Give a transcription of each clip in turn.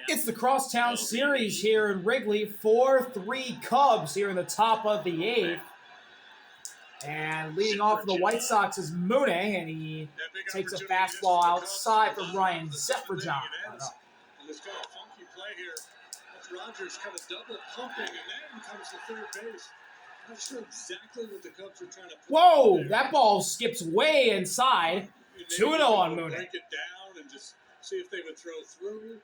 It's the Crosstown Series here in Wrigley. 4-3 Cubs here in the top of the eighth. And leading off for the White Sox is Mooney, and he takes a fastball outside for Ryan Zefferjohn. And it's got a funky play here. That's Rogers kind of double pumping, and then comes to third base. Not sure exactly what the Cubs are trying to put. Whoa, that ball skips way inside. 2-0 on Mooney. Break it down and just see if they would throw through.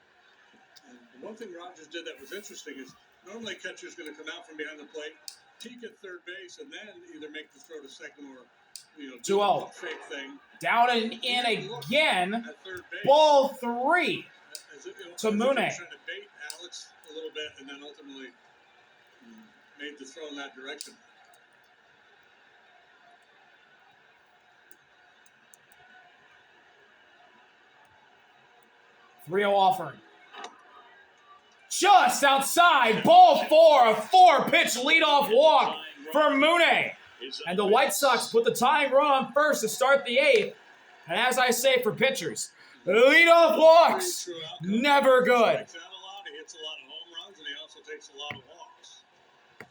And one thing Rogers did that was interesting is normally catcher's going to come out from behind the plate, peek at third base, and then either make the throw to second or, do a pump fake thing. Down and in again. Ball 3 to Mooney. Trying to bait Alex a little bit and then ultimately made the throw in that direction. Three-0 offering. Just outside, ball 4, a 4-pitch leadoff walk for Mooney. And the White Sox put the tying run on first to start the eighth. And as I say for pitchers, leadoff walks, never good. He hits a lot of home runs, and he also takes a lot of walks.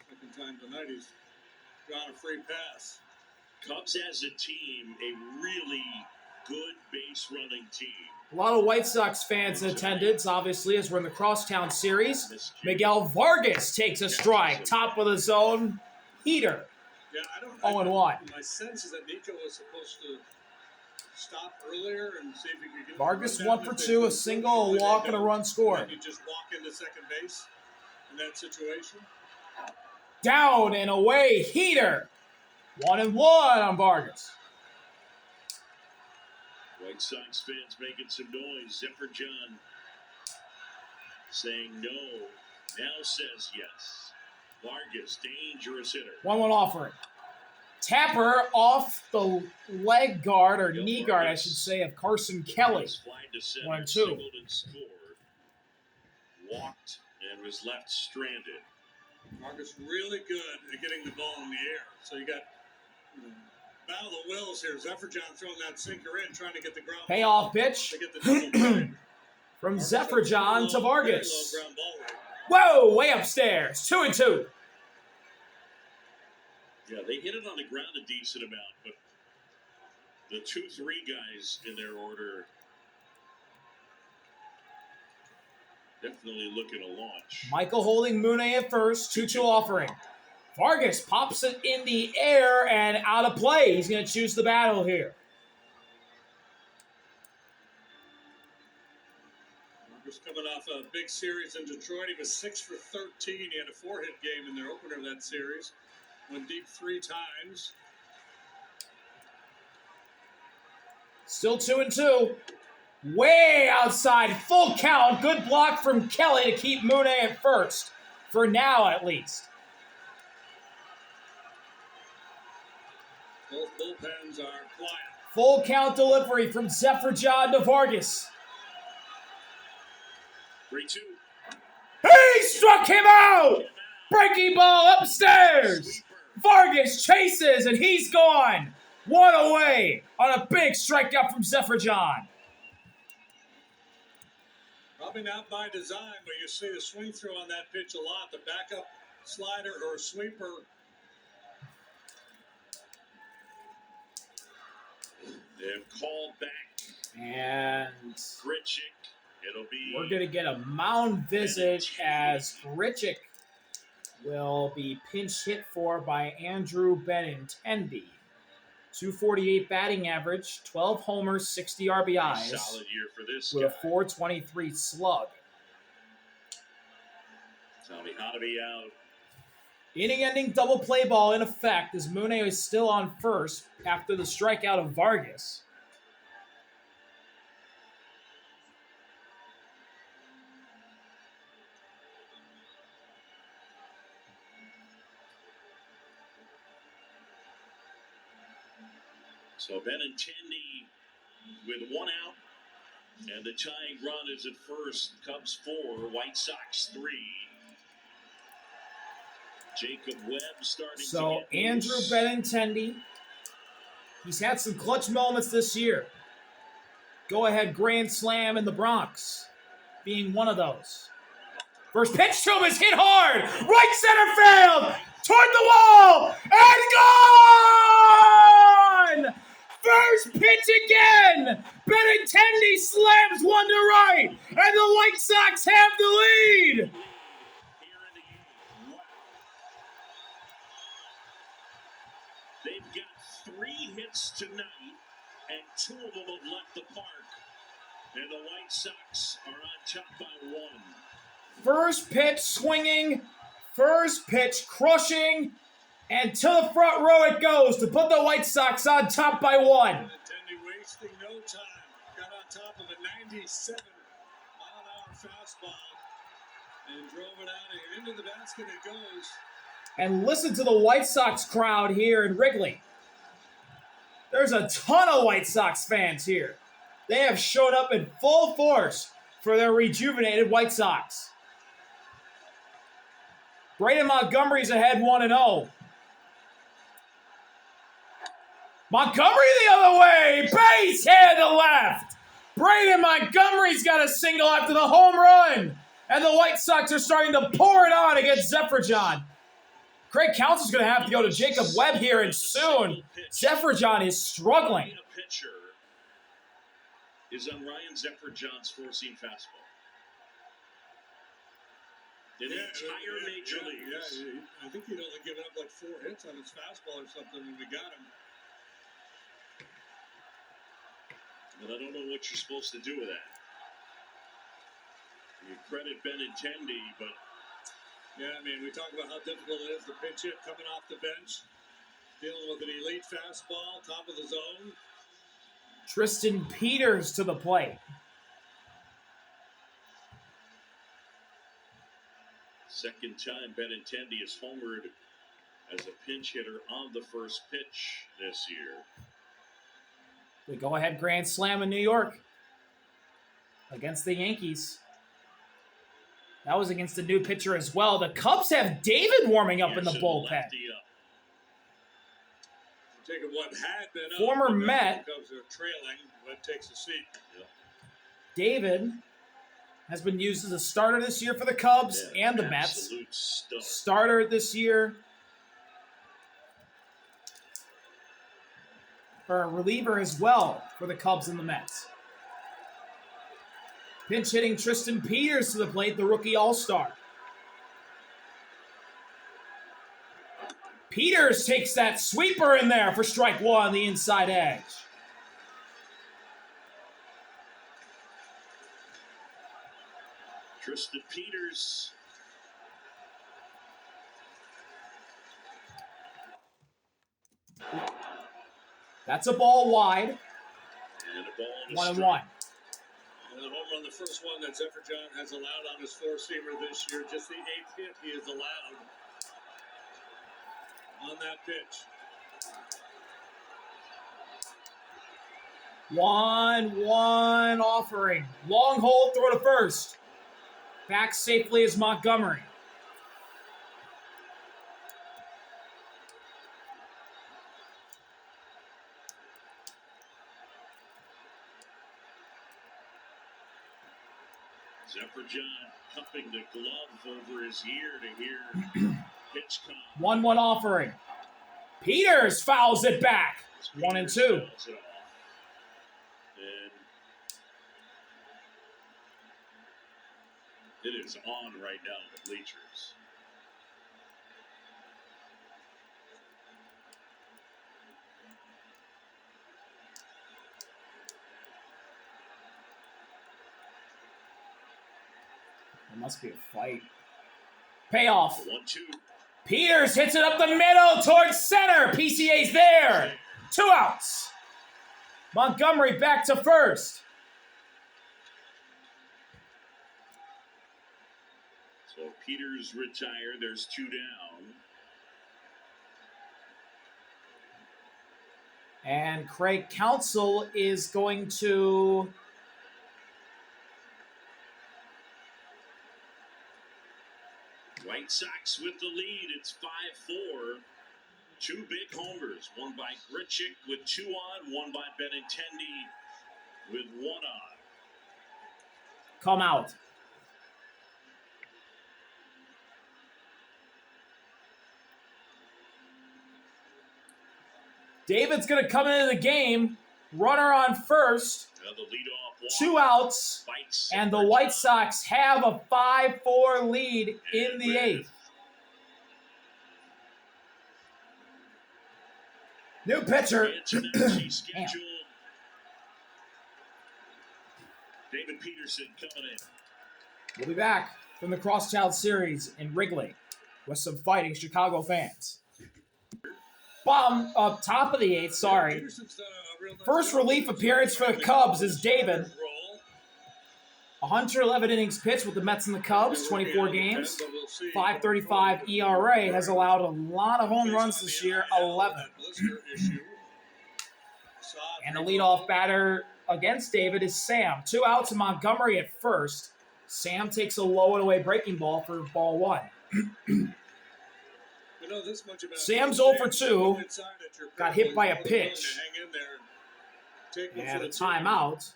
Second time tonight, he's drawn a free pass. Cubs as a team, a really good base running team. A lot of White Sox fans in attendance, obviously, as we're in the Crosstown Series. Miguel Vargas takes a strike, top of the zone, heater. Yeah, I don't 0-1. My sense is that Nico was supposed to stop earlier and see if he could get Vargas 1 for 2, a single, a walk, and a run scored. You just walk into second base in that situation. Down and away, heater. 1-1 on Vargas. White Sox fans making some noise. Zefferjohn saying no, now says yes. Vargas, dangerous hitter. 1-1 offering. Tapper off the leg guard, or knee guard, I should say, of Carson Kelly. 1-2. Walked and was left stranded. Vargas really good at getting the ball in the air. So you got battle of the wills here. Zefferjohn throwing that sinker in, trying to get the ground payoff pitch from Zefferjohn to Vargas. Whoa, way upstairs. 2-2. Yeah, they hit it on the ground a decent amount, but the 2-3 guys in their order definitely looking to launch. Michael holding Mooney at first. 2-2 offering. Vargas pops it in the air and out of play. He's going to choose the battle here. Vargas coming off a big series in Detroit. He was 6 for 13. He had a 4-hit game in their opener of that series. Went deep 3 times. Still 2-2. Way outside. Full count. Good block from Kelly to keep Mooney at first. For now, at least. Both bullpens are quiet. Full count delivery from Zefferjohn to Vargas. 3-2. He struck him out! Breaking ball upstairs. Vargas chases, and he's gone. 1 away on a big strikeout from Zefferjohn. Probably not by design, but you see the swing through on that pitch a lot. The backup slider or sweeper. They've called back. And Grichuk. It'll be. We're going to get a mound visit as Grichuk will be pinch hit for by Andrew Benintendi. 248 batting average, 12 homers, 60 RBIs. Solid year for this with guy. A 423 slug. Tommy Hotovy out. Inning-ending double play ball in effect as Mooney is still on first after the strikeout of Vargas. So Benintendi with 1 out, and the tying run is at first. Cubs 4, White Sox 3. Jacob Webb starting. So Andrew Benintendi, he's had some clutch moments this year. Go-ahead grand slam in the Bronx. being one of those. First pitch to him is hit hard. Right center field. Toward the wall. And gone! First pitch again. Benintendi slams one to right. And the White Sox have the lead. Here in the eighth. Wow. They've got 3 hits tonight, and 2 of them have left the park. And the White Sox are on top by 1. First pitch swinging, first pitch crushing, and to the front row it goes to put the White Sox on top by 1. Benintendi wasting no time. Got on top of a 97-mile-an-hour fastball and drove it out and into the basket it goes. And listen to the White Sox crowd here in Wrigley. There's a ton of White Sox fans here. They have showed up in full force for their rejuvenated White Sox. Braden Montgomery's ahead 1-0. Montgomery the other way. Base hit to left. Braden Montgomery's got a single after the home run. And the White Sox are starting to pour it on against Zephyr-John. Craig Counsell's going to have to go to Jacob Webb here and soon. Zephyr-John is struggling. The pitcher is on Ryan Zephyr-John's four-seam fastball. In the entire major leagues. Yeah, I think he'd only given up like 4 hits on his fastball or something when we got him. But I don't know what you're supposed to do with that. You credit Benintendi, but Yeah, I mean, we talk about how difficult it is to pinch hit coming off the bench, dealing with an elite fastball, top of the zone. Tristan Peters to the plate. second time Benintendi has homered as a pinch hitter on the first pitch this year. The go-ahead grand slam in New York against the Yankees. That was against a new pitcher as well. The Cubs have David warming up in the bullpen. Taking what had been Former up, Met. The Cubs are trailing. Webb takes a seat. Yep. David has been used as a starter this year for the Cubs and the Mets. Starter this year. For a reliever as well for the Cubs and the Mets. Pinch hitting Tristan Peters to the plate, the rookie all-star. Peters takes that sweeper in there for strike one on the inside edge. Tristan Peters. That's a ball wide. And a ball on 1-1. And the home run, the first one that Zephyr-John has allowed on his four-seamer this year, just the 8th hit he has allowed on that pitch. 1-1 offering. Long hold, throw to first. Back safely is Montgomery. Zephyr-John cupping the glove over his ear to hear pitch come. 1-1 offering. Peters fouls it back. 1-2. Fouls it off. And it is on right now in the bleachers. There must be a fight. Payoff. 1-2. Peters hits it up the middle towards center. PCA's there. 2 outs. Montgomery back to first. So Peters retired. There's 2 down. And Craig Counsell is going to... White Sox with the lead. It's 5-4. 2 big homers. One by Grichuk with 2 on. One by Benintendi with 1 on. Come out. David's going to come into the game. Runner on first. The leadoff walk. 2 outs. And the White Sox have a 5-4 lead in the 8th. New pitcher. David Peterson coming in. We'll be back from the Crosschild Series in Wrigley with some fighting Chicago fans. Bottom up top of the 8th, sorry. First relief appearance for the Cubs is David. 111 innings pitched with the Mets and the Cubs, 24 games. 5.35 ERA, has allowed a lot of home runs this year, 11. And the leadoff batter against David is Sam. 2 outs and Montgomery at first. Sam takes a low and away breaking ball for ball 1. Sam's 0 for 2. Got hit by a pitch. And a timeout.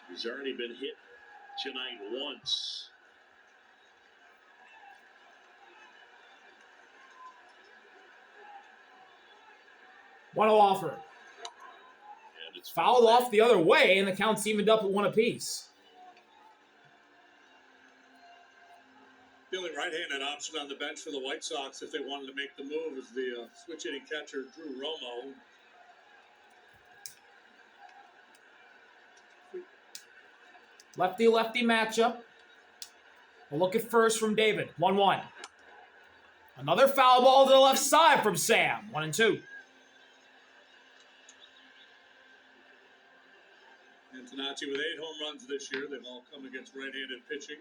He's already been hit tonight once. What a offer. And it's Fouled off the other way, and the count's evened up at 1 apiece. The only right-handed option on the bench for the White Sox, if they wanted to make the move, is the switch-hitting catcher Drew Romo. Lefty-lefty matchup. We'll look at first from David. 1-1. Another foul ball to the left side from Sam. 1-2. Antonacci with 8 home runs this year. They've all come against right-handed pitching.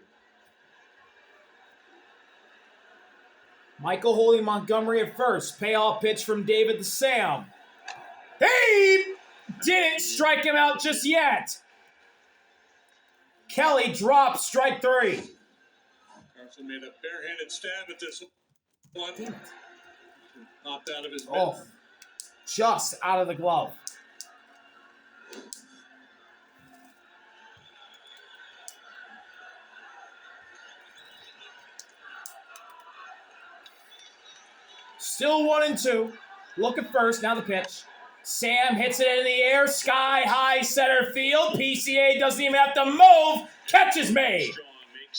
Michael holding Montgomery at first. Payoff pitch from David to Sam. He didn't strike him out just yet. Kelly drops strike 3. Carson made a barehanded stab at this one. Popped out of his mitt. Oh, just out of the glove. Still 1-2. Look at first, now the pitch. Sam hits it in the air, sky high center field. PCA doesn't even have to move. Catch is made.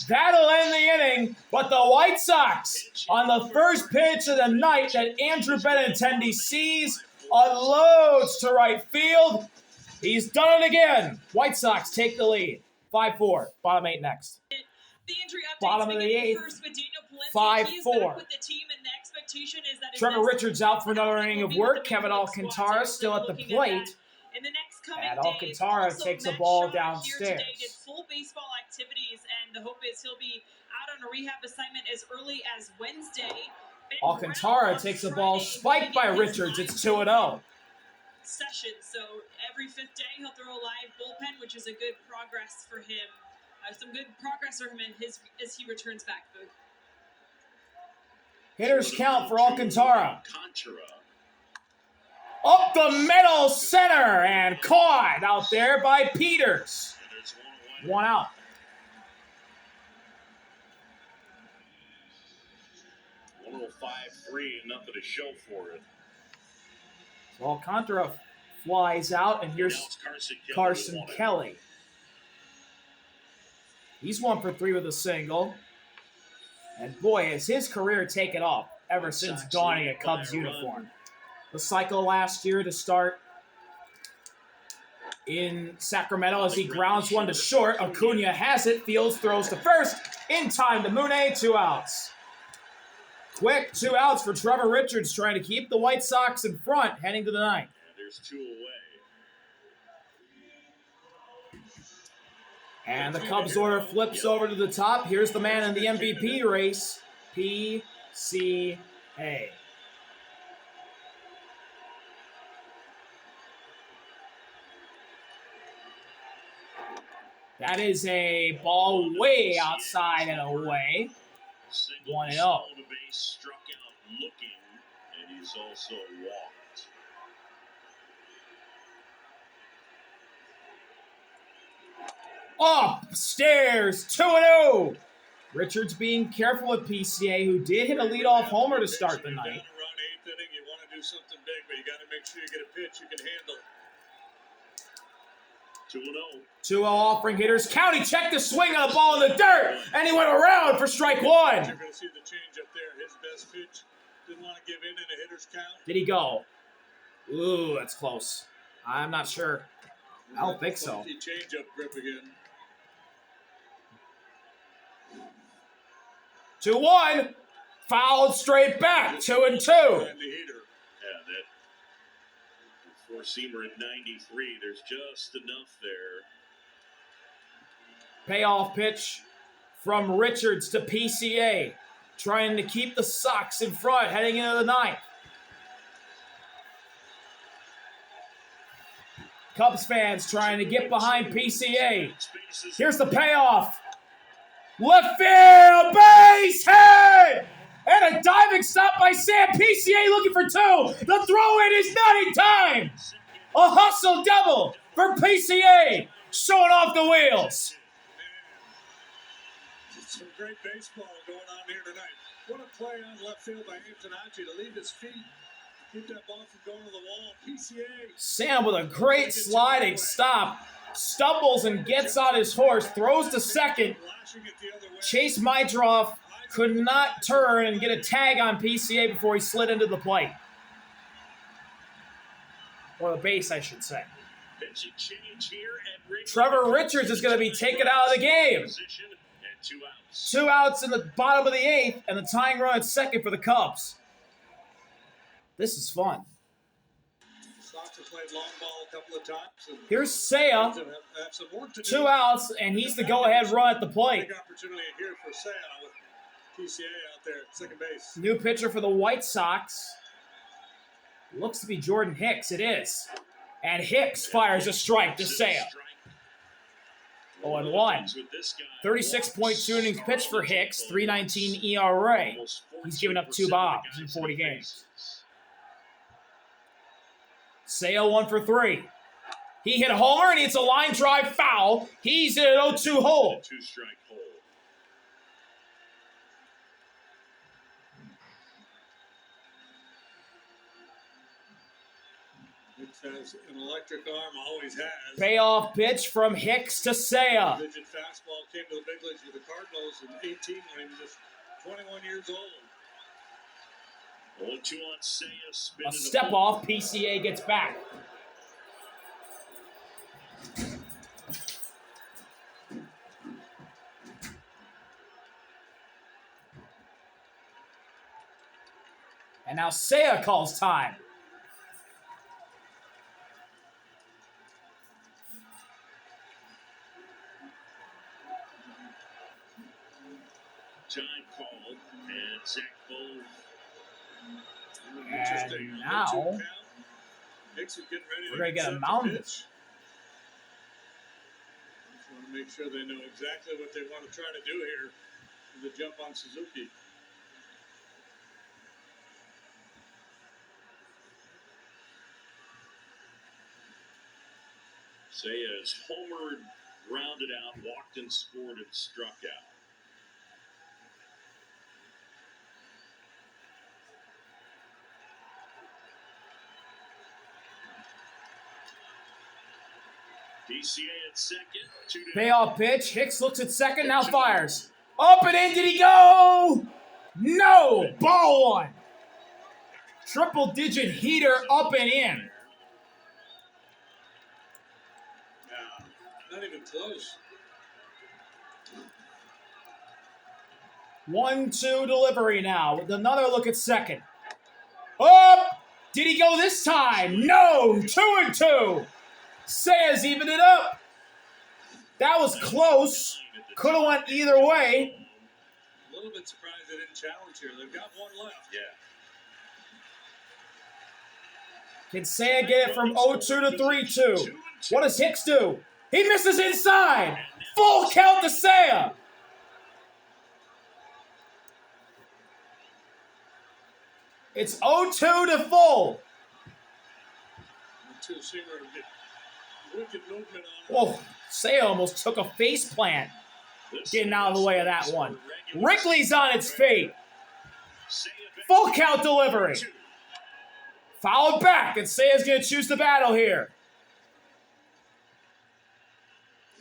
That'll end the inning, but the White Sox, on the first pitch of the night that Andrew Benintendi sees, unloads to right field. He's done it again. White Sox take the lead. 5-4. Bottom 8 next. The injury Bottom of the 8th. 5-4. Trevor Richards out for another inning of work. Kevin Alcantara still at the plate. And Alcantara takes a ball downstairs. Full baseball activities, and the hope is he'll be out on a rehab assignment as early as Wednesday. Alcantara takes a ball spiked by Richards. It's 2-0. Session. So every 5th day he'll throw a live bullpen, which is a good progress for him. Some good progress for him as he returns back. Hitters count for Alcantara. Up the middle center and caught out there by Peters. 1 out. $105.3 and nothing to show for it. So Alcantara flies out, and here's Carson Kelly. He's 1 for 3 with a single. And boy, has his career taken off ever since donning a Cubs uniform. The cycle last year to start in Sacramento as he grounds one to short. Acuna has it. Fields throws to first. In time to Mune, 2 outs. Quick 2 outs for Trevor Richards trying to keep the White Sox in front heading to the 9th. And there's 2 away. And the Cubs order flips over to the top. Here's the man in the MVP race, PCA. That is a ball way outside and away. 1-0. Struck out looking, and he's also walked. Upstairs, 2-0. Richards being careful with PCA, who did hit a leadoff homer to start the night. Run eighth inning, you want to do something big, but you got to make sure you get a pitch you can handle. 2-0. 2-0 offering hitters. County checked the swing on the ball in the dirt, and he went around for strike one. You're going to see the change up there. His best pitch. Didn't want to give in a hitter's count. Did he go? Ooh, that's close. I'm not sure. I don't think so. Funky change-up grip again. 2-1. Fouled straight back. 2-2. And the heater. Yeah, that four-seamer at 93. There's just enough there. Payoff pitch from Richards to PCA. Trying to keep the Sox in front heading into the ninth. Cubs fans trying to get behind PCA. Here's the payoff. Left field, base hit! And a diving stop by Sam. PCA looking for two. The throw-in is not in time. A hustle double for PCA. Showing off the wheels. Some great baseball going on here tonight. What a play on left field by Antonacci to leave his feet. Keep that ball from going to the wall. PCA. Sam with a great sliding stop. Stumbles and gets on his horse. Throws to second. Chase Meitroff could not turn and get a tag on PCA before he slid into the plate. Or the base, I should say. Trevor Richards is going to be taken out of the game. 2 outs in the bottom of the eighth, and the tying run at second for the Cubs. This is fun. Sox have played long ball a couple of times. Here's Seiya. 2 outs, and he's the go-ahead run at the plate. Big opportunity here for Seiya with PCA out there at second base. New pitcher for the White Sox. Looks to be Jordan Hicks. It is. And Hicks fires a strike to Seiya. 0-1. 36.2 innings pitched for Hicks, 3.19 ERA. He's given up 2 bombs in 40 games. Seiya 1 for 3. He hit a homer and it's a line drive foul. He's in an 0-2 hole. 2-strike hole. Hicks has an electric arm, always has. Payoff pitch from Hicks to Seiya. Digit fastball came to the big leagues with the Cardinals in 18 when he was just 21 years old. 0-2 on Seiya. A step off, PCA gets back. And now Seiya calls time. Time called, and Zach Bove. And now Hicks is getting ready we're going to get a accept mound. the pitch. Just want to make sure they know exactly what they want to try to do here with the jump on Suzuki. Seiya is homered, grounded out, walked and scored, and struck out. PCA at second. Payoff pitch. Hicks looks at second, now fires. Up and in, did he go? No! Ball one. Triple-digit heater up and in. Not even close. 1-2 delivery now with another look at second. Up! Did he go this time? No! 2-2. Seiya's evened it up. That was close. Could have went either way. A little bit surprised they didn't challenge here. They've got one left. Yeah. Can Seiya get it from 0-2 to 3-2? What does Hicks do? He misses inside. Full count to Seiya. It's 0-2 to full. 2-seamer. Wicked movement on Oh, Seiya almost took a face plant getting out of the way of that one. Wrigley's on its feet. Full count delivery. Fouled back, and Seiya's going to choose the battle here.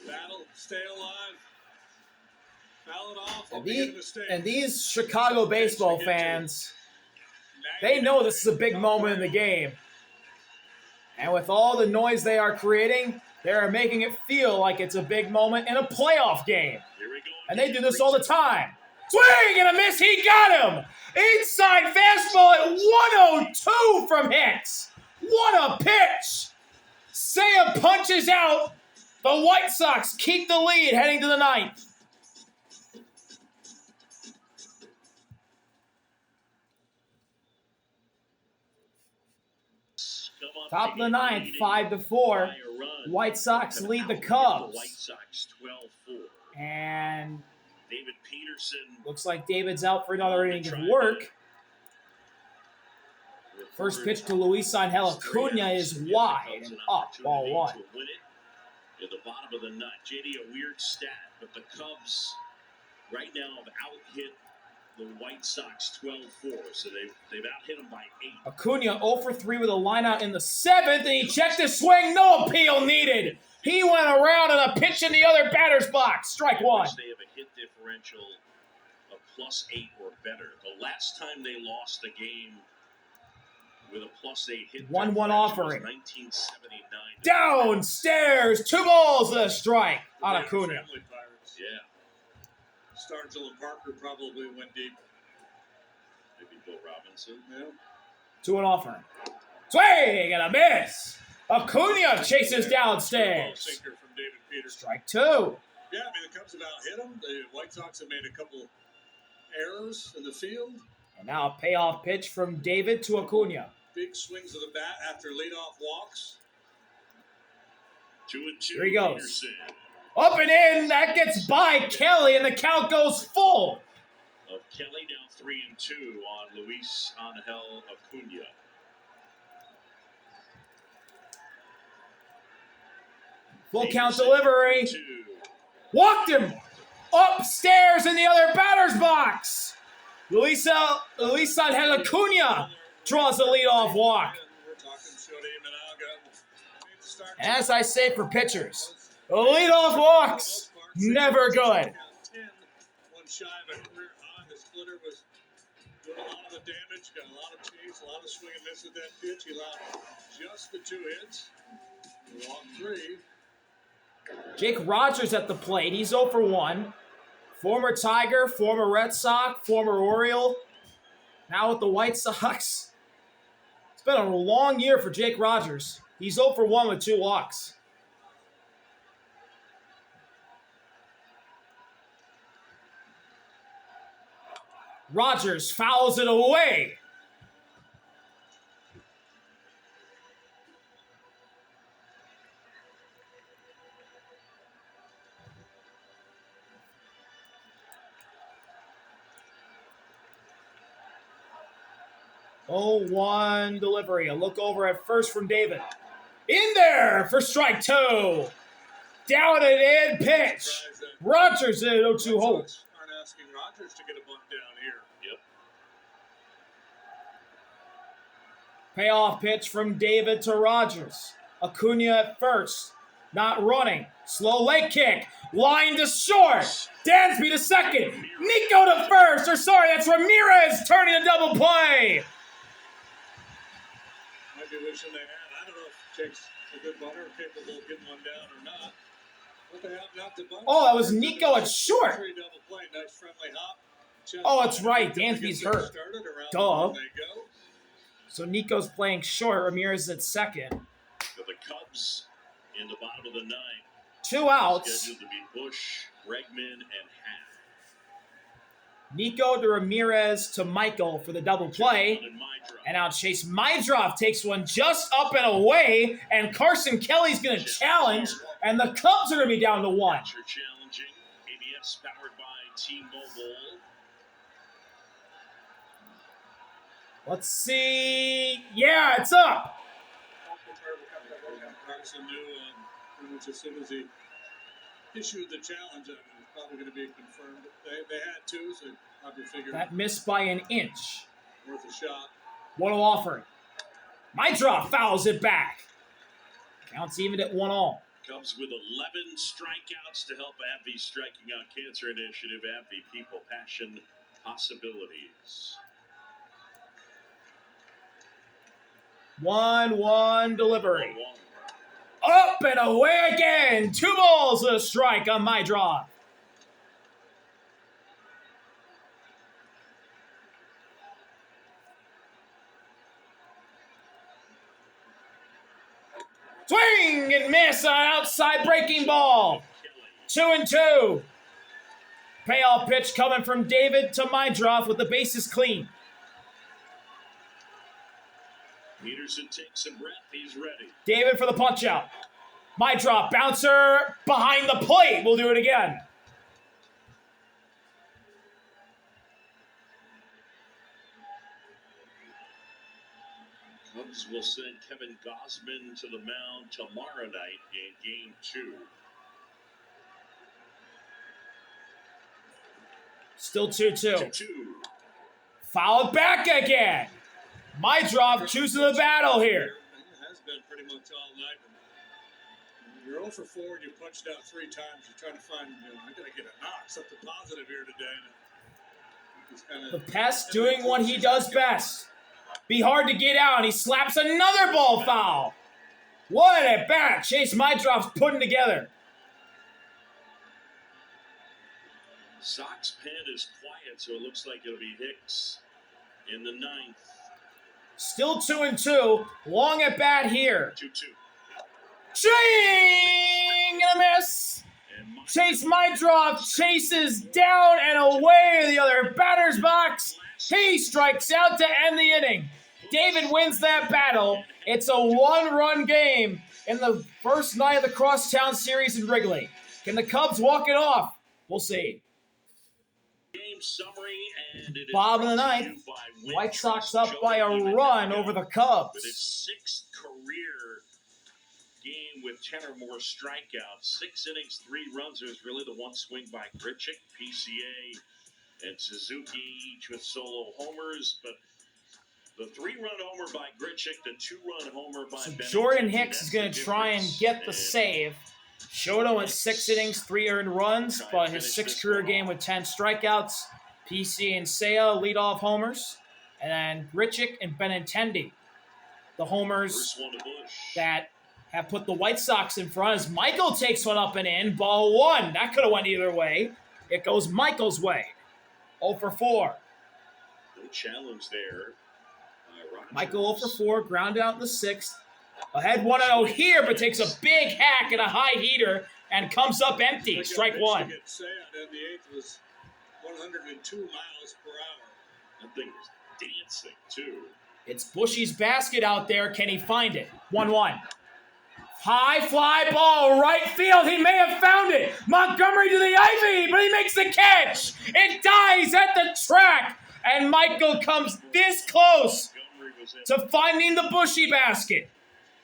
Battle, stay alive. Foul it off. And these Chicago baseball fans, they know this is a big moment in the game. And with all the noise they are creating, they are making it feel like it's a big moment in a playoff game. And they do this all the time. Swing and a miss, he got him! Inside fastball at 102 from Hicks. What a pitch! Seiya punches out. The White Sox keep the lead heading to the ninth. Top of the ninth, 5-4. White Sox lead the Cubs. And David Peterson looks like David's out for another inning of work. First pitch to Luis Angel Acuna is wide and up, ball one. At the bottom of the nut. JD, a weird stat, but the Cubs right now have out-hit the White Sox 12-4, so they've out-hit them by 8. Acuna 0 for 3 with a lineout in the 7th, and he checked his swing. No appeal needed. He went around on a pitch in the other batter's box. Strike one. They have a hit differential of +8 or better. The last time they lost the game with a +8 hit 1-1 offering. 1979. Downstairs, 2 balls and a strike on Acuna. Family Pirates. Yeah, Stargell and Parker probably went deep. maybe Bill Robinson. Yeah. 2-1 offering. Swing and a miss. Acuna chases downstairs. Sinker from David Peterson. Strike 2. Yeah, I mean, the Cubs have out-hit them. The White Sox have made a couple errors in the field. And now a payoff pitch from David to Acuna. Big swings of the bat after leadoff walks. 2-2. Here he goes. Peterson. Up and in. That gets by Kelly, and the count goes full. Of Kelly now 3-2 on Luis Angel Acuna. Full count delivery. Walked him upstairs in the other batter's box. Luis Angel Acuna draws the leadoff walk. We're talking Shody Minaga. As I say for pitchers, the leadoff walks, never good. 10, one shy of a career high. The splitter was doing a lot of the damage, got a lot of chase, a lot of swing and miss with that pitch. He allowed just the 2 hits. Walk 3. Jake Rogers at the plate. He's 0 for 1. Former Tiger, former Red Sox, former Oriole. Now with the White Sox. It's been a long year for Jake Rogers. He's 0 for 1 with 2 walks. Rogers fouls it away. Oh, 1 delivery. A look over at first from David. In there for strike 2. Down and in pitch. Rogers in 0-2 hold. Aren't asking Rogers to get a bunt down here. Yep. Payoff pitch from David to Rogers. Acuna at first. Not running. Slow leg kick. Line to short. Dansby to second. Nico to first. That's Ramirez turning a double play. Might be wishing they had. I don't know if Jake's a good bunter, capable of getting one down or not. What they have not to bunt. Oh, that was Nico at short. Double play, nice friendly hop. Oh, that's right. Dansby's hurt. Duh. They go. So Nico's playing short. Ramirez at second. For the Cubs in the bottom of the 9th. 2 outs. Scheduled to be Bush, Bregman, and Hatt. Nico to Ramirez to Michael for the double play. And now Chase Mydroff takes one just up and away. And Carson Kelly's going to challenge. And the Cubs are going to be down to 1. Challenging. ABS powered by T-Mobile. Let's see. Yeah, it's up. Carson knew pretty much as soon as he issued the challenge, it's probably going to be confirmed. They had to, so probably figured That missed by an inch. worth a shot. What'll offer? Mitra fouls it back. Counts even at 1-all. Cubs with 11 strikeouts to help AbbVie's Striking Out Cancer Initiative. AbbVie, people, passion, possibilities. 1-1 delivery. 1-1. Up and away again. 2 balls, a strike on my draw. Swing and miss on an outside breaking ball. 2-2. Payoff pitch coming from David to Mydroff with the bases clean. Peterson takes a breath. He's ready. David for the punch out. Mydroff bouncer behind the plate. We'll do it again. Cubs will send Kevin Gausman to the mound tomorrow night in Game 2. Still 2-2. 2-2. Fouled back again. Mydroff choosing the battle here. It has been pretty much all night. When you're 0 for 4 and you punched out 3 times, you're trying to find, I got to get a knock, something positive here today. The Pest doing what he does best. Be hard to get out, and he slaps another ball foul. What a bat Chase Mydroff's putting together. Sox pen is quiet, so it looks like it'll be Hicks in the 9th. Still 2-2. Long at bat here. 2-2. Swing and a miss. Chase Mydroff chases down and away to the other batter's box. He strikes out to end the inning. David wins that battle. It's a 1-run game in the first night of the Crosstown Series in Wrigley. Can the Cubs walk it off? We'll see. Game summary, and it is Bottom of the brought to ninth. you by White Wintrust. Sox up Joe by a Lehman run now over the with Cubs. his 6th career game with 10 or more strikeouts. 6 innings, 3 runs. There's really the one swing by Grichuk, PCA, and Suzuki, each with solo homers. But the 3-run homer by Grichuk, the 2-run homer by So Benintendi, Jordan Hicks is that's going the to try and difference. get the And save. Shoto went 6 innings, 3 earned runs, Try and but his finish 6th this career one game off. with 10 strikeouts. PC and Seiya lead off homers. And then Grichuk and Benintendi, the homers First one to Bush. that have put the White Sox in front as Michael takes one up and in. Ball 1. That could have went either way. It goes Michael's way. 0 for 4. No challenge there. Rogers. Michael 0 for 4, ground out in the 6th. Ahead 1-0 here, but takes a big hack and a high heater and comes up empty. Strike 1. And the 8th was 102 miles per hour. That thing was dancing, too. It's Bushy's basket out there. Can he find it? 1-1. High fly ball, right field. He may have found it. Montgomery to the ivy, but he makes the catch. It dies at the track. And Michael comes this close Montgomery was in. to finding the Bushy basket.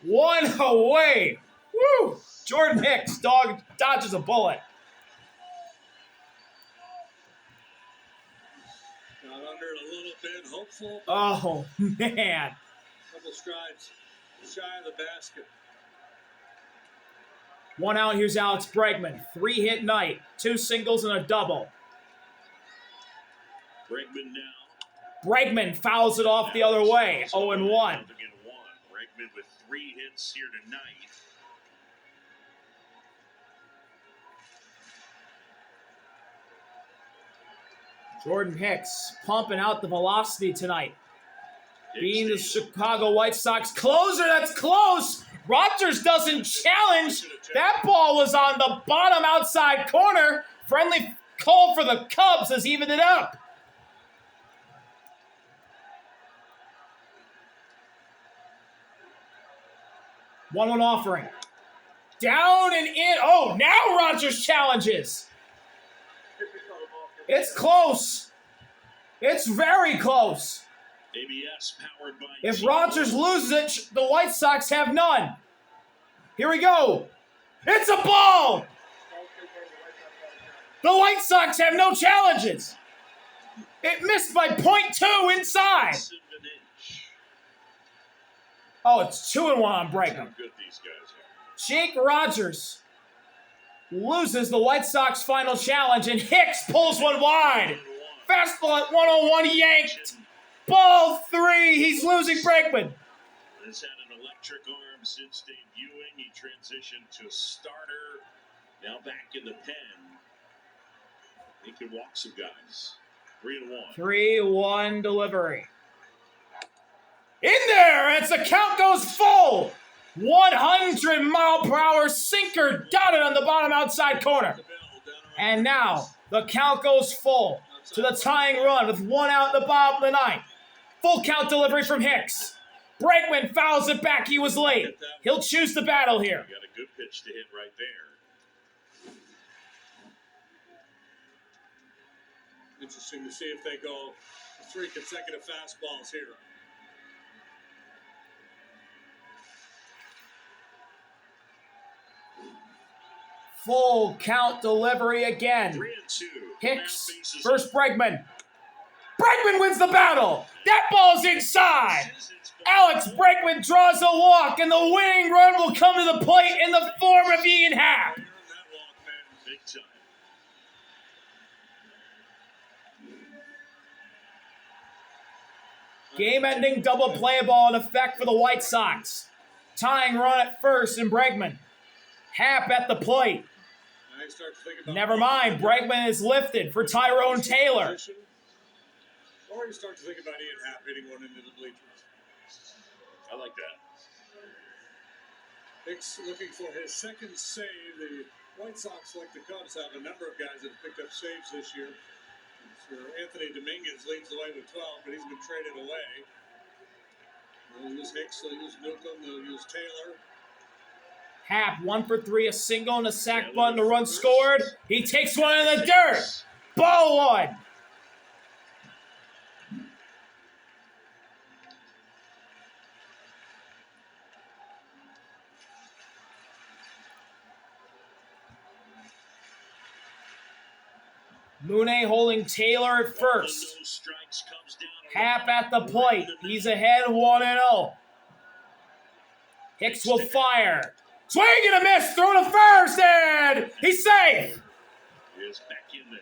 1 away. Woo! Jordan Hicks dodges a bullet. Got under it a little bit, hopeful. Oh, man. Couple strides shy of the basket. 1 out, here's Alex Bregman. 3-hit night, 2 singles and a double. Bregman now. Bregman fouls it off the other way, 0-1. Bregman with 3 hits here tonight. Jordan Hicks pumping out the velocity tonight. Being the Chicago White Sox closer, that's close. Rogers doesn't challenge. That ball was on the bottom outside corner. Friendly call for the Cubs has evened it up. One offering. Down and in. Oh, now Rogers challenges. It's close. It's very close. ABS powered by If G. Rogers loses it, the White Sox have none. Here we go. It's a ball. The White Sox have no challenges. It missed by .2 inside. Oh, it's 2-1 on Bregman. How good these guys are. Jake Rogers loses the White Sox final challenge, and Hicks pulls one wide. Fastball at 101, yanked. Ball 3. He's losing Bregman. Has had an electric arm since debuting. He transitioned to starter. Now back in the pen. He can walk some guys. 3-1. 3-1 delivery. In there, as the count goes full. 100-mile-per-hour sinker dotted on the bottom outside corner. And now the count goes full to the tying run with 1 out in the bottom of the ninth. Full count delivery from Hicks. Bregman fouls it back. He was late. He'll choose the battle here. Got a good pitch to hit right there. Interesting to see if they go 3 consecutive fastballs here. Full count delivery again. 3-2. Hicks versus Bregman. Bregman wins the battle. That ball's inside. Alex Bregman draws a walk, and the winning run will come to the plate in the form of Ian Happ. Big time. Game-ending double play ball in effect for the White Sox. Tying run at first in Bregman. Happ at the plate. I start to think about Never mind, Bregman is lifted for Tyrone Taylor. Or you start to think about Ian Happ hitting one into the bleachers. I like that. Hicks looking for his second save. The White Sox, like the Cubs, have a number of guys that have picked up saves this year. Sir Anthony Dominguez leads the way with 12, but he's been traded away. They'll use Hicks, they'll use Newcomb, they'll use Taylor. Happ 1 for 3, a single and a sac bunt, a run scored. He takes one in the dirt. Ball 1. Mooney holding Taylor at first. Happ at the plate. He's ahead 1-0. Hicks will fire. Swing and a miss. Throw to first, and he's safe. Is back in there.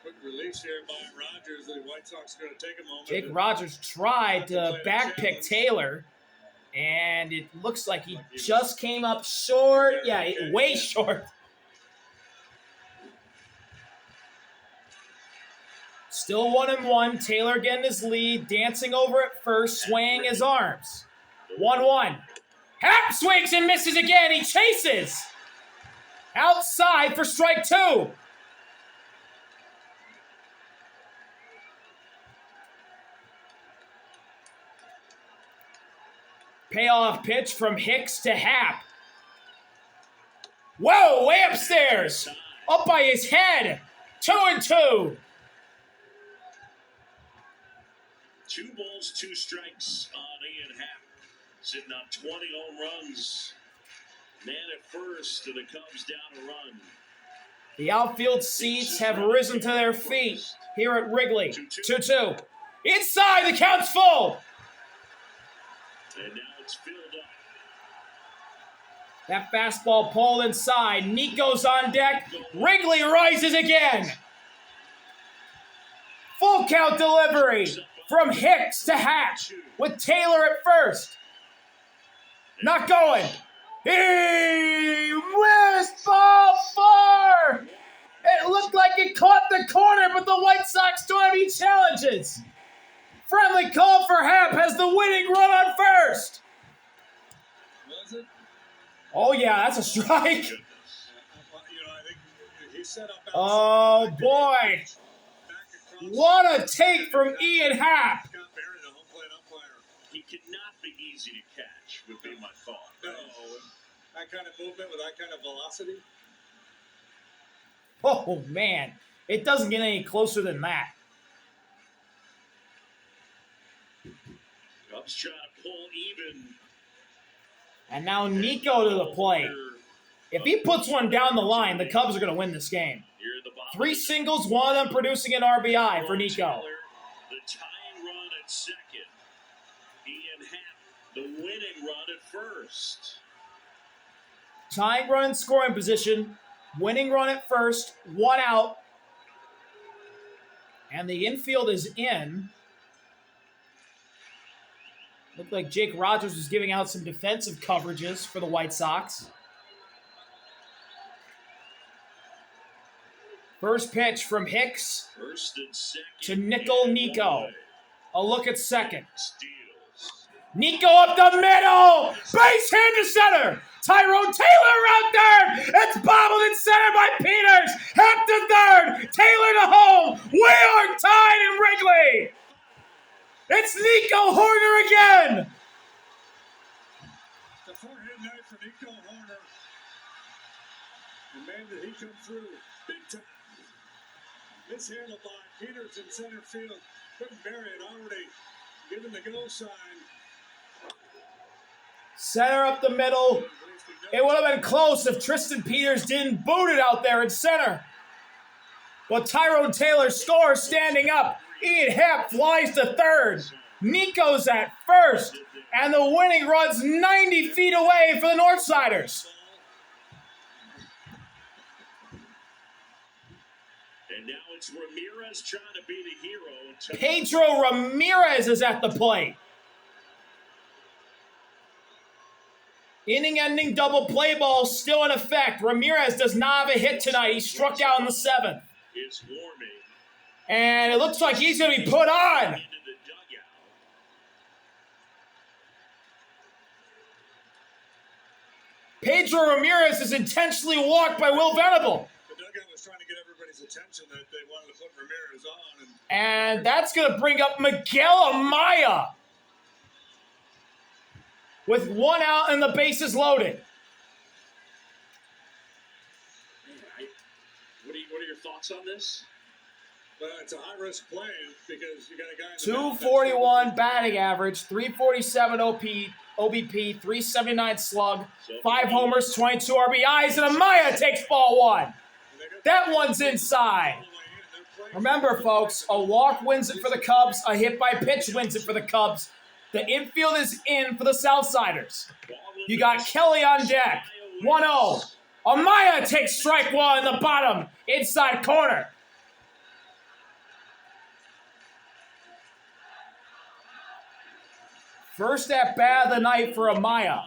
Quick release here by Rogers. The White Sox are going to take a moment. Jake Rogers tried to backpick Taylor, and it looks like he just came up short. Yeah, way short. Still 1-1. Taylor getting his lead, dancing over at first, swaying his arms. 1-1. Happ swings and misses again. He chases. Outside for strike 2. Payoff pitch from Hicks to Happ. Whoa, way upstairs. Up by his head. 2-2. 2 balls, 2 strikes on Ian Happ. Sitting on 20 home runs. Man at first, and it comes down a run. The outfield seats have risen to their feet here at Wrigley. 2-2. Inside, the count's full. And now it's filled up. That fastball pulled inside. Nico's on deck. Wrigley rises again. Full count delivery from Hicks to Happ with Taylor at first. Not going. He missed ball 4. It looked like it caught the corner, but the White Sox don't have any challenges. Friendly call for Happ has the winning run on first. Was it? Oh, yeah, that's a strike. I think he set up. Oh, boy. What a take from Ian Happ. Scott Barry, the home plate umpire. He cannot be easy to catch, would be my thought. No, that kind of movement with that kind of velocity. Oh, man. It doesn't get any closer than that. Cubs trying to pull even. And now Nico to the plate. If he puts one down the line, the Cubs are going to win this game. 3 singles, one of them producing an RBI for Nico. The tying run at second. Ian Happ, the winning run at first. Tying run in scoring position, winning run at first, 1 out. And the infield is in. Looked like Jake Rogers was giving out some defensive coverages for the White Sox. First pitch from Hicks to Nickel Nico. A look at second. Nico up the middle. Base hit to center. Tyrone Taylor out there. It's bobbled in center by Peters. Hep to third. Taylor to home. We are tied in Wrigley. It's Nico Horner again. The four-hit night for Nico Horner. And man, did he come through big time. Mishandled by Peters in center field. Couldn't bury it, already given the go sign. Center up the middle. It would have been close if Tristan Peters didn't boot it out there in center. But Tyrone Taylor scores standing up. Ian Happ flies to third. Nico's at first. And the winning run's 90 feet away for the Northsiders. And now it's Ramirez trying to be the hero. Pedro Ramirez is at the plate. Inning-ending double play ball still in effect. Ramirez does not have a hit tonight. He struck out in the 7th. It's warming. And it looks like he's going to be put on. Into the dugout. Pedro Ramirez is intentionally walked by Will Venable. The dugout was trying to get everybody's attention that they wanted to put Ramirez on. And that's going to bring up Miguel Amaya with 1 out and the bases loaded. What are your thoughts on this? Well, it's a high-risk play because you got a guy in the 241 batting average, 347 OBP, 379 slug, 5 homers, 22 RBIs, and Amaya takes ball 1. That one's inside. Remember, folks, a walk wins it for the Cubs. A hit by pitch wins it for the Cubs. The infield is in for the Southsiders. You got Kelly on deck. 1-0. Amaya takes strike 1 in the bottom, inside corner. First at bat of the night for Amaya.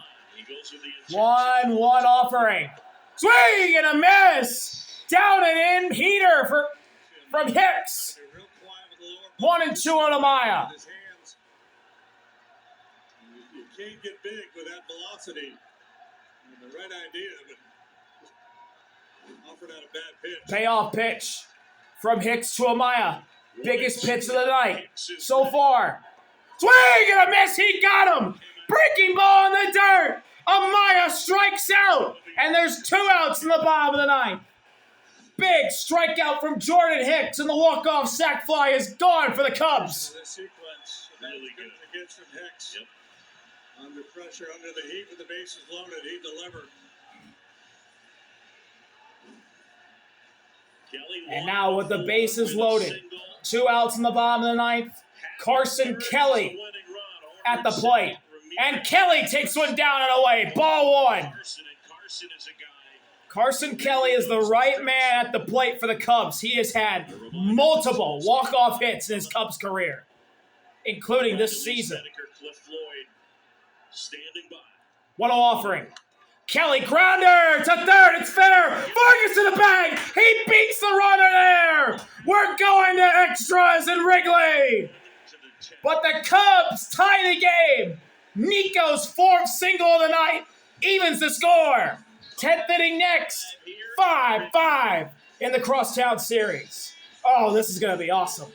1-1 offering. Swing and a miss. Down and in. Heater from Hicks. 1-2 on Amaya. You can't get big with that velocity. The right idea, but offered out a bad pitch. Payoff pitch from Hicks to Amaya. Biggest pitch of the night so far. Swing and a miss. He got him. Breaking ball in the dirt. Amaya strikes out. And there's 2 outs in the bottom of the 9th. Big strikeout from Jordan Hicks, and the walk-off sac fly is gone for the Cubs. This sequence, really good against from Hicks. Yep. Under pressure, under the heat, with the bases loaded, he delivered. And now with the bases loaded, 2 outs in the bottom of the 9th, Carson Kelly at the plate. And Kelly takes one down and away. Ball 1. Carson Kelly is the right man at the plate for the Cubs. He has had multiple walk-off hits in his Cubs career, including this season. 1-0 offering. Kelly grounder to third. It's fair. Vargas to the bag. He beats the runner there. We're going to extras in Wrigley. But the Cubs tie the game. Nico's 4th single of the night evens the score. 10th inning next. 5-5 in the Crosstown Series. Oh, this is going to be awesome.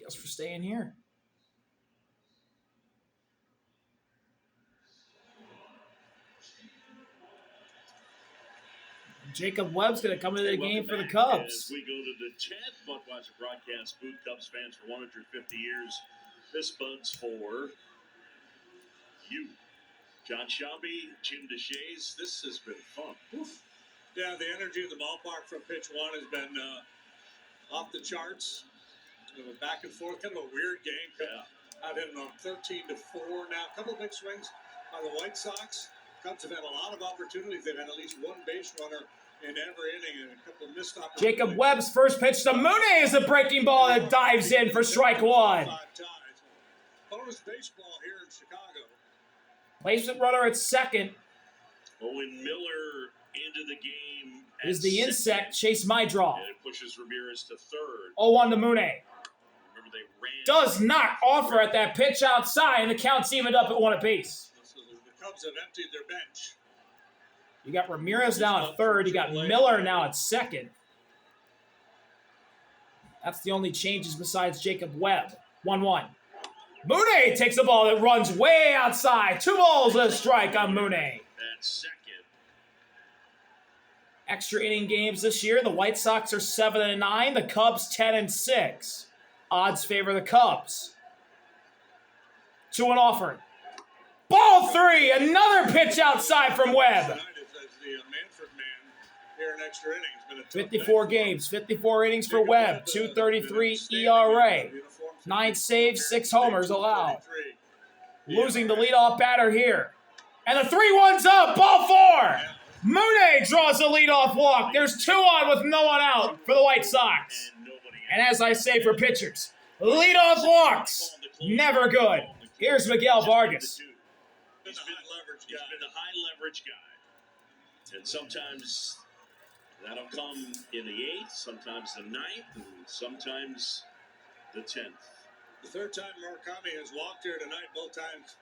Guess we're staying here. Jacob Webb's going to come into the game for the Cubs. As we go to the 10th Budweiser broadcast booth, Cubs fans for 150 years. This Bud's for you. John Shelby, Jim DeShays. This has been fun. Oof. Yeah, the energy in the ballpark from pitch one has been off the charts. Back and forth, kind of a weird game. Yeah. I've been on 13-4 now. A couple of big swings by the White Sox. Cubs have had a lot of opportunities. They've had at least one base runner in every inning and a couple of missed opportunities. Jacob Webb's first pitch to Mooney is a breaking ball that dives in for strike one. Bonus baseball here in Chicago. Placement runner at second Owen Miller into the game. is the insect, Chase Mydroff. And it pushes Ramirez to third. 0-1 to Mooney. Remember they ran. Does not offer at that pitch outside, and the count's evened up at one apiece. So the Cubs have emptied their bench. You got Ramirez now at third. You got Miller now at second. That's the only changes besides Jacob Webb. 1-1. Mooney takes a ball that runs way outside. 2 balls and a strike on Mooney. At second. Extra inning games this year. The White Sox are 7-9. The Cubs 10-6. Odds favor the Cubs. 2-1 offering. Ball 3. Another pitch outside from Webb. Tonight as the Manfred man here in extra innings. Been a tough 54 day. games, 54 innings for Webb, 2.33 ERA, 9 saves, 6 homers allowed. Losing the leadoff batter here. And the 3-1's up, ball 4. Mooney draws the leadoff walk. There's 2 on with no one out for the White Sox. And as I say for pitchers, leadoff walks, never good. Here's Miguel Vargas. He's been a high leverage guy. And sometimes that'll come in the 8th, sometimes the 9th, and sometimes the 10th. The third time Murakami has walked here tonight. Both times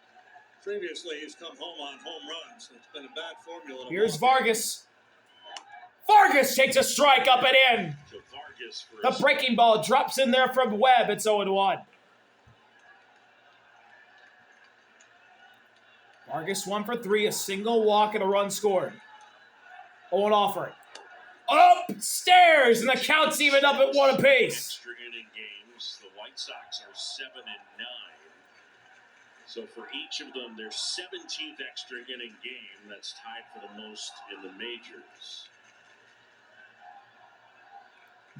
previously he's come home on home runs. So it's been a bad formula. Here's Vargas. Vargas takes a strike up and in. So Vargas for The breaking ball drops in there from Webb. It's 0-1. Vargas 1 for 3, a single walk and a run scored. 0-1 offering. Upstairs, and the count's evened up at 1 apiece. extra inning games. The White Sox are 7-9. So for each of them, their 17th extra inning game. That's tied for the most in the majors.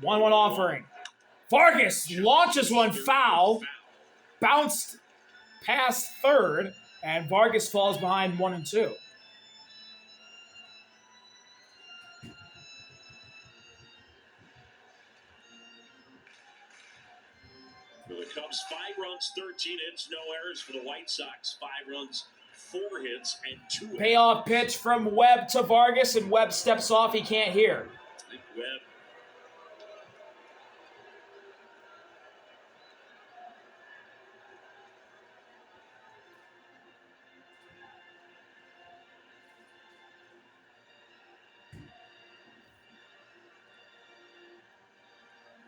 1-1 offering. Vargas launches one foul, bounced past third, and Vargas falls behind 1 and 2. For the Cubs, 5 runs, 13 hits, no errors. For the White Sox, 5 runs, 4 hits, and 2 errors. Payoff pitch from Webb to Vargas, and Webb steps off. He can't hear. I think Webb.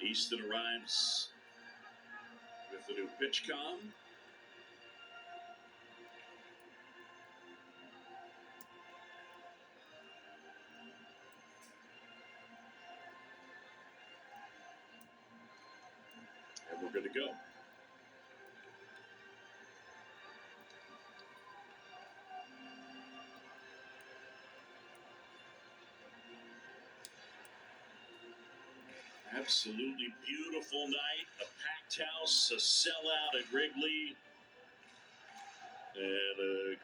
Easton arrives with the new pitch com. And we're good to go. Absolutely beautiful night. A packed house, a sellout at Wrigley, and a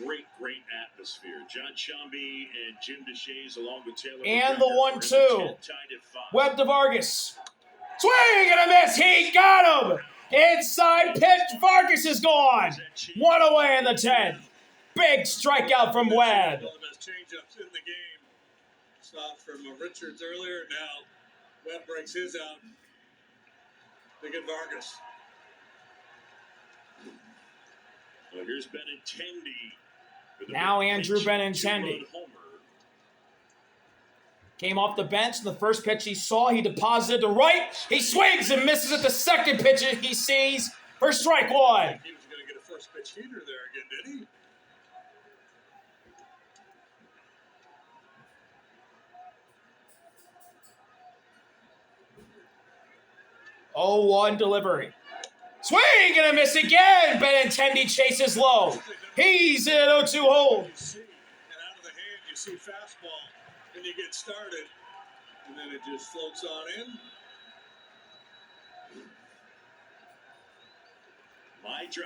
great, great atmosphere. John Shelby and Jim DeShays along with Taylor. And McGregor the are in 1-2. tied at 5. Webb to Vargas. Swing and a miss. He got him. Inside pitch. Vargas is gone. 1 away in the 10th. Big strikeout from Webb. One of the best changeups in the game. Saw it from Richards earlier. Now Webb breaks his out. They get Vargas. Well, here's Benintendi. with a Now big Andrew pitch, Benintendi. 2-run homer. Came off the bench, and the first pitch he saw, he deposited to right. He swings and misses at the second pitch he sees for strike one. He was going to get a first pitch heater there again, did he? 0-1 delivery. Swing and a miss again. Benintendi chases low. He's at 0-2 hold. You see, and out of the hand, you see fastball, and you get started, and then it just floats on in.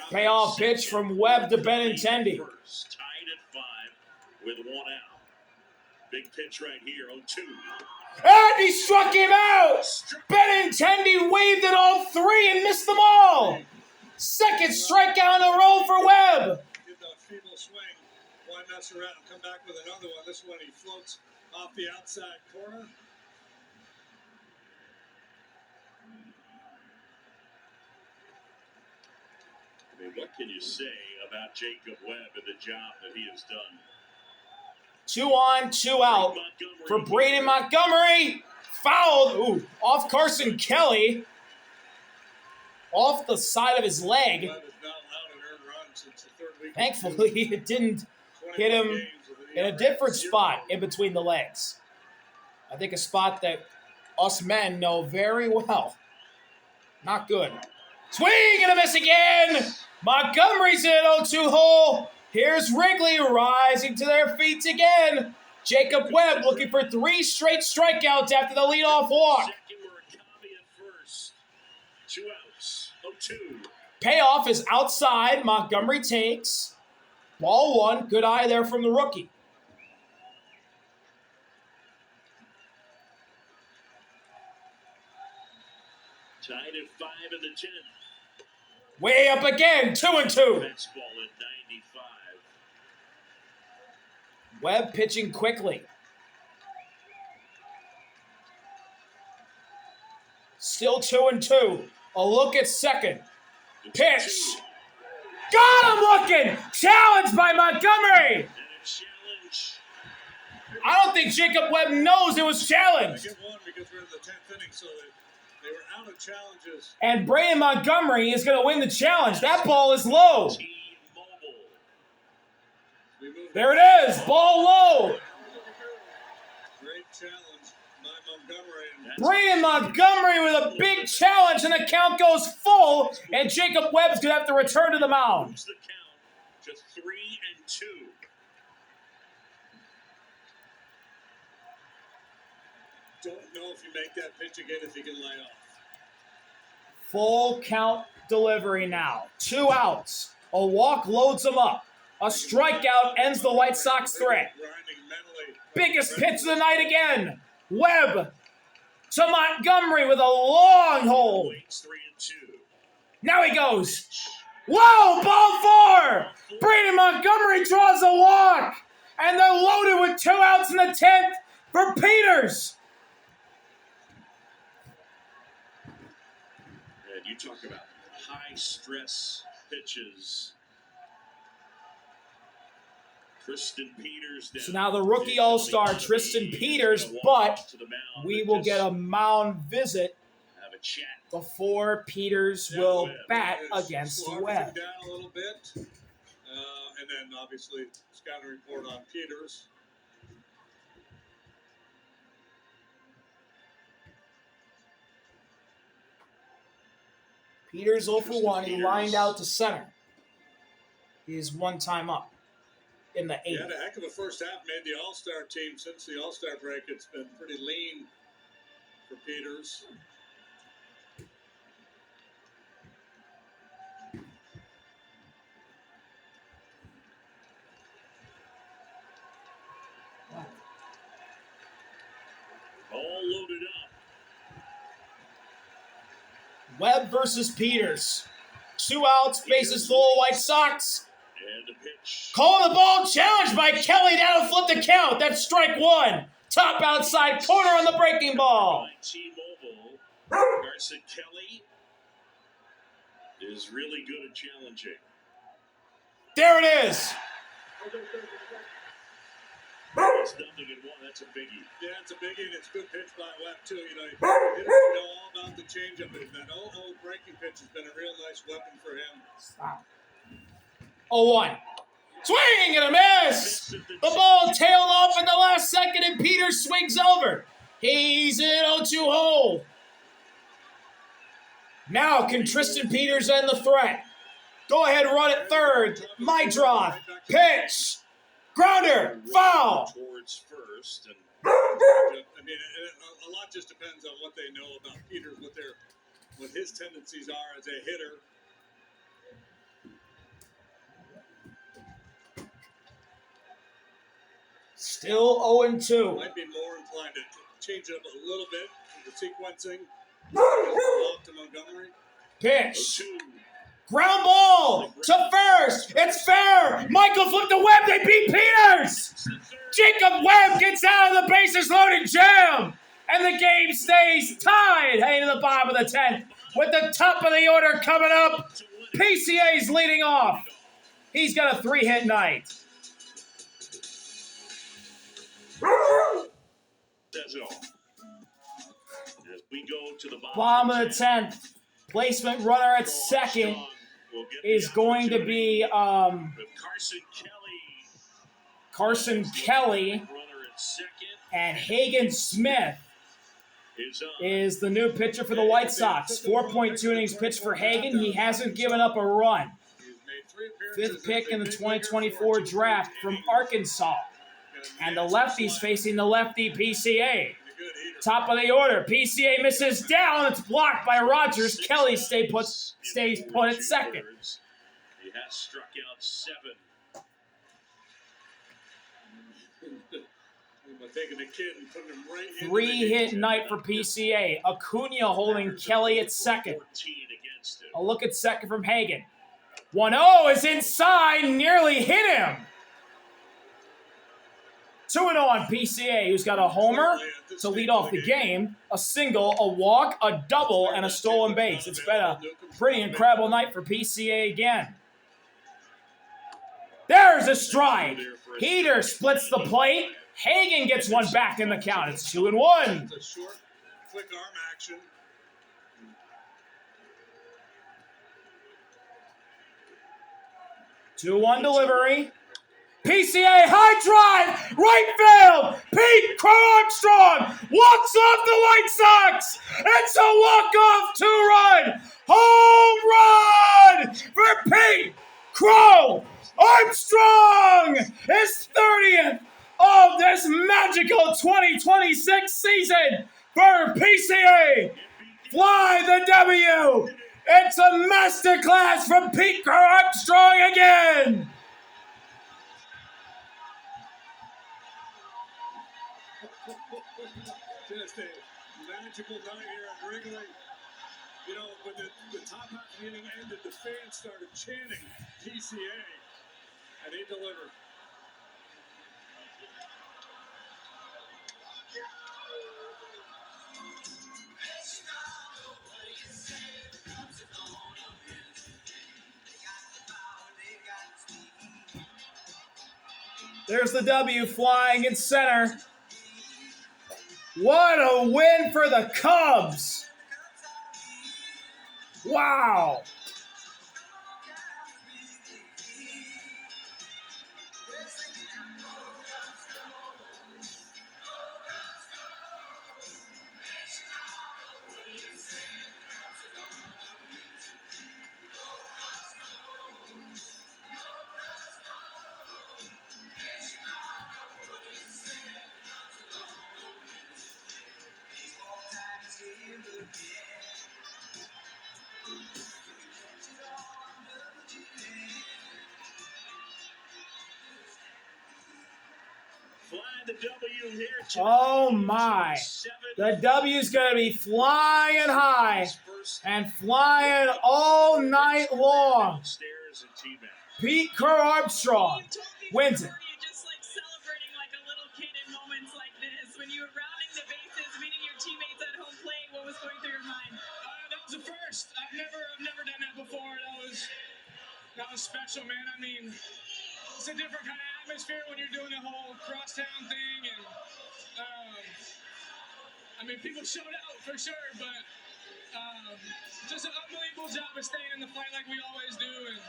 Payoff pitch from Webb to Benintendi. First, tied at 5 with 1 out. Big pitch right here, 0-2. And he struck him out! Benintendi waved at all three and missed them all! Second strikeout in a row for Webb! Get that feeble swing. Why mess around and come back with another one? This one he floats off the outside corner. I mean, what can you say about Jacob Webb and the job that he has done? 2 on, 2 out for Braden Montgomery. Fouled off Carson Kelly. Off the side of his leg. Webb has not allowed an earned run since the third week. Thankfully, it didn't hit him in a different spot in between the legs. I think a spot that us men know very well. Not good. Swing and a miss again. Montgomery's in 0-2 hole. Here's Wrigley rising to their feet again. Jacob Webb looking for 3 straight strikeouts after the leadoff walk. Second Murakami at first. 2 outs. 0-2. Payoff is outside. Montgomery takes. Ball 1. Good eye there from the rookie. Tied at 5 in the 10th. Way up again. 2-2. Fastball at 95. Webb pitching quickly. Still 2-2. A look at second. Pitch. Got him looking. Challenged by Montgomery. And a challenge. I don't think Jacob Webb knows it was I challenged. get one because we're in the 10th inning, so they were out of challenges. And Braden Montgomery is going to win the challenge. That ball is low. T-Mobile. We moved There it is. Ball low. Great challenge by Montgomery. And Braden Montgomery with a big challenge, and the count goes full. And Jacob Webb's going to have to return to the mound. moves the count to 3-2. don't know if you make that pitch again if you can lay off. Full count delivery now. 2 outs. A walk loads them up. A strikeout ends the White Sox threat. Grinding mentally. Biggest pitch of the night again. Webb to Montgomery with a long hold. Waits 3-2. Now he goes. Whoa, ball 4. Braden Montgomery draws a walk. And they're loaded with 2 outs in the 10th for Peters. And you talk about high stress pitches. Tristan Peters down. So now the rookie all-star Tristan Peters, but we will get a mound visit have a chat. before Peters will bat against Slow Webb. everything down a little bit. And then obviously scouting report on Peters. Peters 0 for 1. He lined out to center. He is 1 time up in the 8th. He had a heck of a first half, made the All-Star team. Since the All-Star break, it's been pretty lean for Peters. All loaded up. Webb versus Peters. 2 outs, bases full, White Sox. And the pitch. Calling the ball, challenged by Kelly. That'll flip the count. That's strike 1. Top outside corner on the breaking ball. By T-Mobile. Carson Kelly is really good at challenging. There it is. It's 0-1. That's a biggie. Yeah, it's a biggie, and it's a good pitch by Webb, too. You know, hitters know all about the changeup. That 0-0 breaking pitch has been a real nice weapon for him. Stop. 0-1. Swing and a miss! The ball tailed off in the last second, and Peters swings over. He's in 0-2 hole. Now can Tristan Peters end the threat? Go ahead, run at third. Mydroth. Pitch. Grounder. Foul. Towards first. And I mean, a lot just depends on what they know about Peters, what his tendencies are as a hitter. Still 0-2. Might be more inclined to change it up a little bit with the sequencing. Off to Montgomery. Pitch. 2. Ground ball to first. It's fair. Michael flipped the Webb. They beat Peters. Jacob Webb gets out of the bases loaded jam. And the game stays tied. Heading to the bottom of the 10th. With the top of the order coming up. PCA's leading off. He's got a 3-hit night. That's it all. As we go to the Bottom of the 10th. Placement runner at second is going to be Carson Kelly. Runner at second And Hagen Smith is the new pitcher for the White Sox. 4.2 innings pitched for Hagen. He hasn't given up a run. Fifth pick in the 2024 draft from Arkansas. And the lefty's facing the lefty PCA. Top of the order. PCA misses down. It's blocked by Rogers. Kelly stays put at second. He has struck out 7. Taking the kid and putting him right in. 3-hit night for PCA. Acuna holding Kelly at second. 14 against him. A look at second from Hagen. 1-0 is inside. Nearly hit him. 2-0 on PCA, who's got a homer to lead off the game, a single, a walk, a double, and a stolen base. It's been a pretty incredible night for PCA again. There's a strike. Heater splits the plate. Hagen gets one back in the count. It's 2-1. It's a short, quick arm action. Two-one delivery. PCA high drive, right field. Pete Armstrong walks off the White Sox. It's a walk-off 2-run home run for Pete Crow Armstrong. His 30th of this magical 2026 season for PCA. Fly the W. It's a masterclass from Pete Crow Armstrong again. Just a magical night here at Wrigley. You know, when the top half of the inning ended, the fans started chanting PCA, and he delivered. There's the W flying in center. What a win for the Cubs. Wow. The W here oh my. The W's going to be flying high and flying all night long. Pete Crow Armstrong wins it. You're just like celebrating like a little kid in moments like this. When you were rounding the bases, meeting your teammates at home plate, what was going through your mind? That was the first. I've never done that before. That was special, man. I mean, It's a different kind of atmosphere when you're doing the whole crosstown thing, and I mean, people showed out for sure, but just an unbelievable job of staying in the fight like we always do, and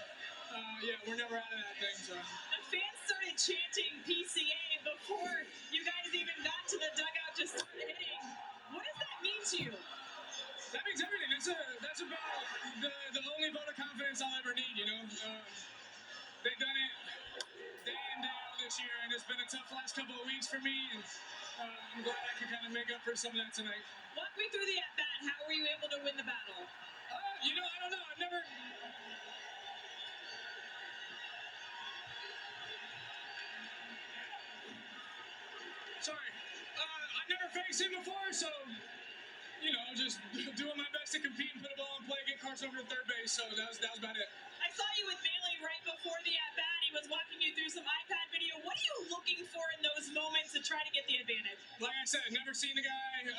yeah, we're never out of that thing. So The fans started chanting PCA before you guys even got to the dugout to start hitting. What does that mean to you? that means everything. That's about the only vote of confidence I'll ever need. You know, they've done it day in day out this year, and it's been a tough last couple of weeks for me, and I'm glad I can kind of make up for some of that tonight. Walk me through the at-bat. How were you able to win the battle? You know, I don't know. I've never. Sorry. I've never faced him before, so, you know, just doing my best to compete and put a ball in play, get Carson over to third base, so that was about it. I saw you with Bailey right before the at-bat. He was walking you through some iPad video. What are you looking for in those moments to try to get the advantage? Like I said, never seen the guy,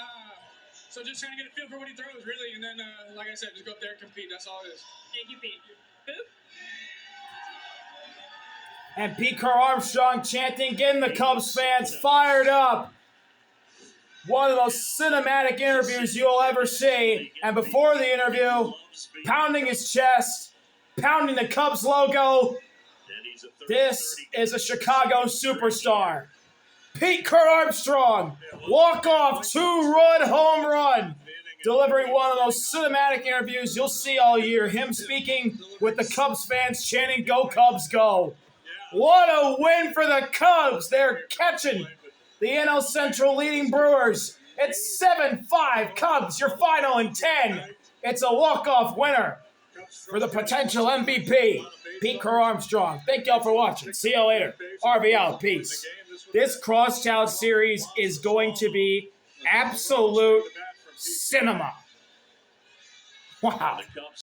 so just trying to get a feel for what he throws, really, and then, like I said, just go up there and compete. That's all it is. Thank you, Pete. Boop. And Pete Armstrong chanting, getting the Cubs fans fired up. One of those cinematic interviews you'll ever see. And before the interview, pounding his chest, pounding the Cubs logo. This is a Chicago superstar. Pete Armstrong, walk-off 2-run home run. Delivering one of those cinematic interviews you'll see all year. Him speaking with the Cubs fans chanting, "Go Cubs, go." What a win for the Cubs. They're catching the NL Central leading Brewers. It's 7-5 Cubs, your final in 10. It's a walk-off winner for the potential MVP, Pete Armstrong. Thank y'all for watching. See you later. RV out. Peace. This crosstown series is going to be absolute cinema. Wow.